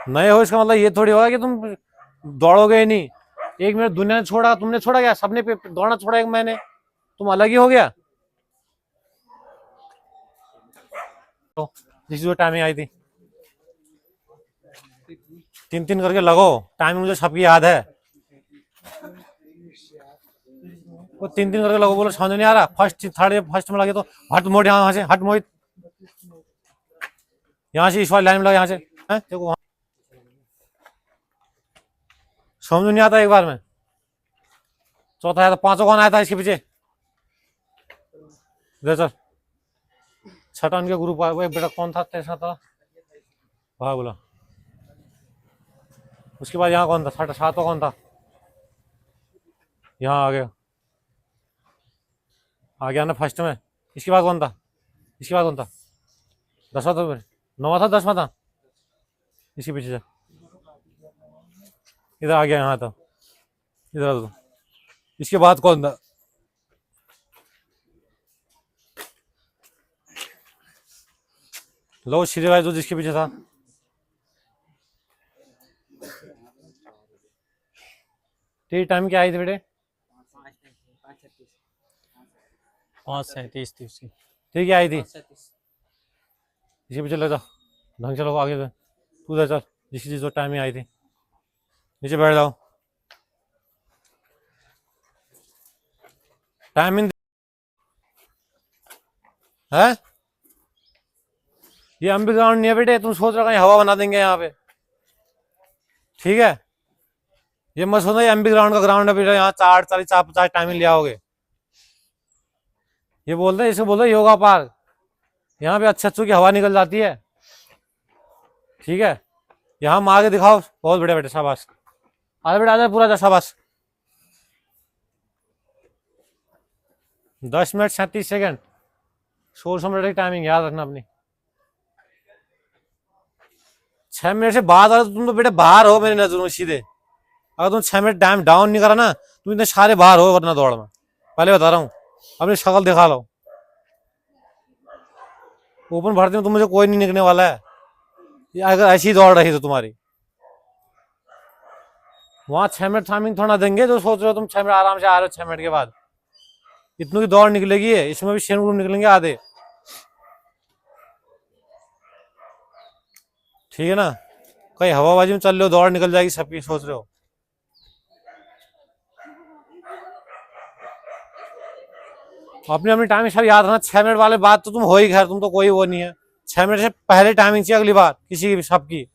नए हो इसका मतलब ये थोड़ी होगा कि तुम दौड़ोगे ही नहीं। 1 मिनट दुनिया ने छोड़ा, तुमने छोड़ा क्या? सबने दौड़ना छोड़ा 1 महीने, तुम अलग ही हो गया। तो जिस जो टाइमिंग आई थी 3-3 करके लगो, टाइमिंग मुझे सबकी याद है। वो 3-3 करके लगो, बोलो समझ नहीं आ रहा। फर्स्ट थर्ड फर्स्ट में लगे तो हट मोड़ यहाँ से, हट मोहित यहाँ से, इस वाली लाइन में लगा यहाँ से। देखो समझ नहीं आता एक बार में। चौथा आया था, पांचों कौन आया था इसके पीछे? इधर चल। छठा उनके ग्रुप आया, वो बेटा कौन था तेरा था? भाई बोला। उसके बाद यहाँ कौन था? छठा सातवां कौन था? यहाँ आ गया, आ गया ना फर्स्ट में। इसके बाद कौन था? इसके बाद कौन था? 10वां था, 9वां था, 10वां था। इसके पीछे से इधर आ गया, यहाँ था, इधर आ तो। इसके बाद कौन था? लो श्रीराज जो जिसके पीछे था। तेरी टाइम क्या आई थी बेटे? 5:37 थी उसकी। तेरी क्या आई थी? इसके पीछे ले जा, ढंग से लोग आगे से। तू उधर चल, जिसकी चीज जो टाइमिंग आई थी। नीचे बैठ जाओ। टाइमिंग है ये अंबी ग्राउंड नहीं है बेटे, तुम सोच रहे हो कहीं हवा बना देंगे यहाँ पे, ठीक है? ये मत सोचना ये अंबी ग्राउंड का ग्राउंड है बेटा, यहाँ 4:40 4:50 टाइमिंग ले आओगे। ये बोलते हैं, इसे बोलते हैं योगा पार्क। यहाँ पे अच्छे अच्छों की हवा निकल जाती है, ठीक है? यहाँ मार के दिखाओ, बहुत बढ़िया बेटे, शाबाश। आजा बेटा आजा, पूरा जा, शाबाश। 10 मिनट 37 सेकंड, 1600 मिनट की टाइमिंग याद रखना अपनी। 6 मिनट से बाद आ रहे तो तुम तो बेटे बाहर हो मेरी नजरों में सीधे। अगर तुम 6 मिनट टाइम डाउन नहीं करा ना, तुम इतने सारे बाहर हो वरना दौड़ में, पहले बता रहा हूँ। अपनी शक्ल दिखा लो, ओपन भरती में तुम मुझे कोई नहीं निकलने वाला है। ये अगर ऐसी दौड़ रही तो तुम्हारी, वहां 6 मिनट टाइमिंग थोड़ा देंगे। जो सोच रहे हो तुम 6 मिनट आराम से आ रहे हो, 6 मिनट के बाद इतनों की दौड़ निकलेगी है, इसमें भी शेर ग्रुप निकलेंगे आधे, ठीक है ना? कहीं हवाबाजी में चल रहे हो, दौड़ निकल जाएगी सबकी, सोच रहे हो। अपनी अपनी टाइमिंग सब याद रखना। 6 मिनट वाले बात तो तुम हो ही, खैर तुम तो कोई वो नहीं है। 6 मिनट से पहले टाइमिंग चाहिए अगली बार किसी की भी, सबकी।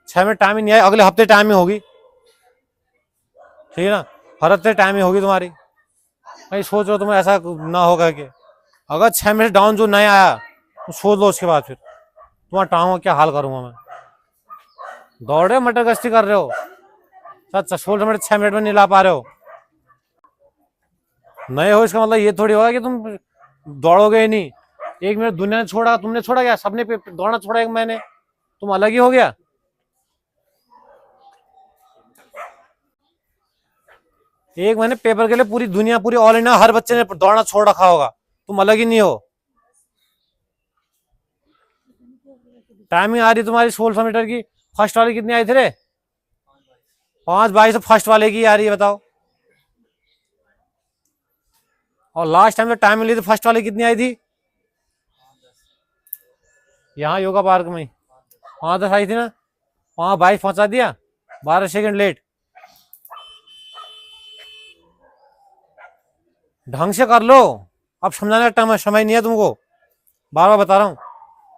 6 मिनट टाइमिंग नहीं है, अगले हफ्ते टाइमिंग होगी, ठीक है ना? हर हफ्ते टाइमिंग होगी तुम्हारी। भाई सोच रहे हो तुम्हें ऐसा ना होगा कि अगर 6 मिनट डाउन जो नहीं आया तो सोच लो, उसके बाद फिर तुम्हारा टांगों का क्या हाल करूंगा मैं। दौड़े मटर गश्ती कर रहे हो, सच 16 मिनट 6 मिनट में नहीं ला पा रहे हो। नए हो इसका मतलब ये थोड़ी होगा कि तुम दौड़ोगे ही नहीं। 1 मिनट दुनिया ने छोड़ा, तुमने छोड़ा क्या? सबने दौड़ना छोड़ा 1 महीने, तुम अलग ही हो गया। 1 महीने पेपर के लिए पूरी दुनिया, पूरी ऑल इंडिया हर बच्चे ने दौड़ना छोड़ रखा होगा, तुम अलग ही नहीं हो। टाइमिंग आ रही तुम्हारी 1600 मीटर की, फर्स्ट वाले कितनी आई थे रे? 5:22 फर्स्ट वाले की आ रही है, बताओ। और लास्ट टाइम जो टाइम मिली थी फर्स्ट वाले कितनी आई थी? यहाँ योगा पार्क में 5:10 आई थी ना, 5:22 पहुंचा दिया, 12 सेकंड लेट। ढंग से कर लो, अब समझाने का टाइम समय नहीं है तुमको, बार बार बता रहा हूँ।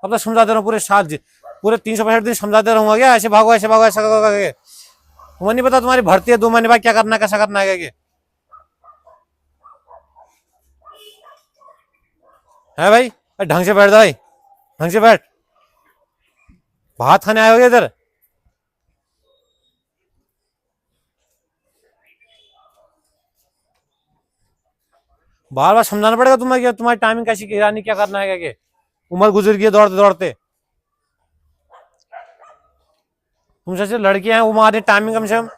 अब तक समझाते रहो पूरे साल, पूरे 365 दिन समझाते रहूंगा क्या? ऐसे भागो ऐसे भागो ऐसा करोगे? तुम्हें नहीं पता तुम्हारी भर्ती है 2 महीने बाद क्या करना है, कैसा करना है? है भाई, ढंग से बैठ भाई, ढंग से बैठ। भात खाने आए हो इधर? बार बार समझाना पड़ेगा तुम्हें कि तुम्हारी टाइमिंग कैसी गिरानी, क्या करना है, क्या उम्र गुजर गई है दौड़ते दौड़ते। तुम जैसे लड़कियां हैं वो मारे टाइमिंग कम से कम।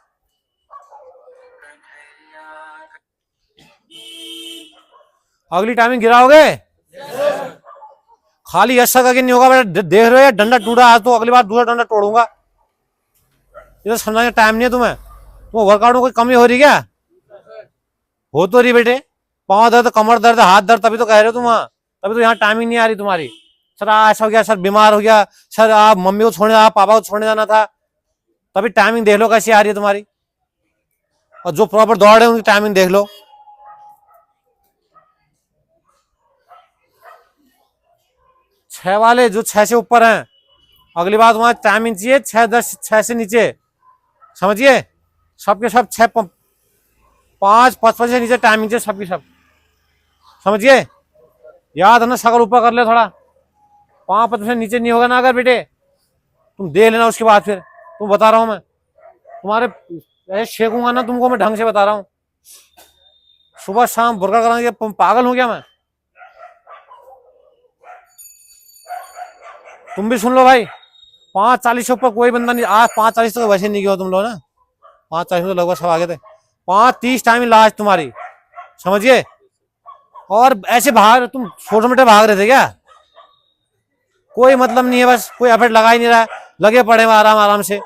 अगली टाइमिंग गिराओगे? खाली ऐसा करके नहीं होगा बेटा, देख रहे हो डंडा टूटा आज तो अगली बार दूसरा डंडा तोड़ूंगा। ये तो समझाने का टाइम नहीं है तुम्हें। तुम वर्कआउट में कोई कमी हो रही क्या? हो तो रही बेटे। पाँव दर्द, कमर दर्द, हाथ दर्द, तभी तो कह रहे हो तुम वहाँ। तभी तो यहाँ टाइमिंग नहीं आ रही तुम्हारी। सर ऐसा हो गया, सर बीमार हो गया, सर आप मम्मी को छोड़ने, आप पापा को छोड़ने जाना था, तभी टाइमिंग देख लो कैसी आ रही है तुम्हारी। और जो प्रॉपर दौड़ रहे हैं उनकी टाइमिंग देख लो। छह वाले जो 6 से ऊपर हैं, अगली बार तुम्हारी टाइमिंग चाहिए 6-10, 6 से नीचे, समझिए। सबके सब 5:55 से नीचे टाइमिंग चाहिए सबकी सब, समझिए। याद है ना, शकल ऊपर कर ले थोड़ा। 5:55 से नीचे नहीं होगा ना अगर बेटे, तुम दे लेना उसके बाद। फिर तुम बता रहा हूं मैं तुम्हारे ऐसे शेकूंगा ना तुमको, मैं ढंग से बता रहा हूँ। सुबह शाम वर्कआउट कराएंगे, पागल हो गया मैं। तुम भी सुन लो भाई, 5:40 से ऊपर कोई बंदा नहीं। आज 5:40 तक वैसे नहीं गया तुम लोग ना, 5:40 में तो लगभग सब आगे थे। 5:30 टाइम लास्ट तुम्हारी, समझिए। और ऐसे भाग तुम, छोटे मोटे भाग रहे थे क्या? कोई मतलब नहीं है, बस कोई एफर्ट लगा ही नहीं रहा है, लगे पड़े हैं आराम आराम से।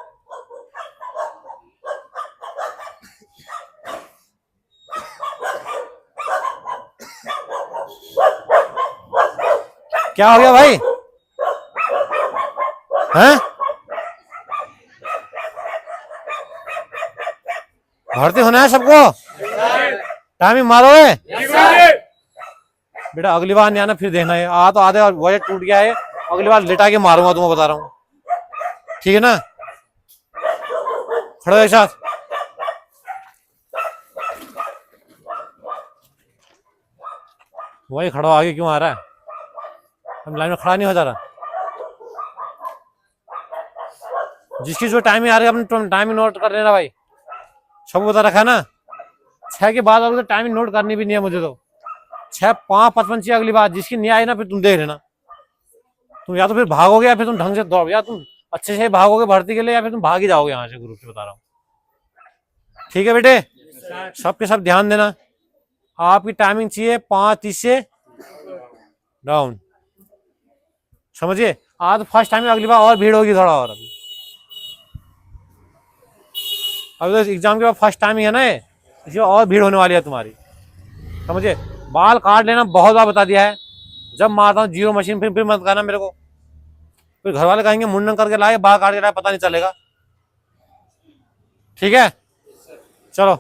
क्या हो गया भाई? हैं? भर्ती होना है सबको? टाइमिंग मारो है बेटा। अगली बार नहीं आना, फिर देखना है। तो आधे वजह टूट गया है, अगली बार लिटा के मारूंगा तुम्हें, बता रहा हूँ, ठीक है ना? खड़ो एक साथ। वही खड़ा, आगे क्यों आ रहा है? हम लाइन में खड़ा नहीं हो जा रहा। जिसकी जो टाइमिंग आ रही है अपनी टाइमिंग नोट कर लेना भाई, सब बता रखा है ना। 6 के बाद अगर तो टाइमिंग नोट करनी भी नहीं है मुझे तो। 6:55 चाहिए अगली बार, जिसकी नहीं आई ना फिर तुम देख लेना। तुम या तो फिर भागोगे, या फिर तुम ढंग से दौड़, या तुम अच्छे से भागोगे भर्ती के लिए, या फिर तुम भाग ही जाओगे यहाँ से, ग्रुप से बता रहा हूँ, ठीक है बेटे? सबके सब ध्यान देना। आपकी टाइमिंग चाहिए 5:30 से डाउन, समझिए। आज फर्स्ट टाइम, अगली बार और भीड़ होगी थोड़ा। और अभी तो एग्जाम के बाद फर्स्ट टाइम ही है ना, इसमें और भीड़ होने वाली है तुम्हारी, समझिए। बाल काट लेना, बहुत बार बता दिया है। जब मारता हूँ जीरो मशीन, फिर मत कहना मेरे को, फिर घर वाले कहेंगे मुंडन करके लाए, बाल काट के लाए, पता नहीं चलेगा, ठीक है? चलो।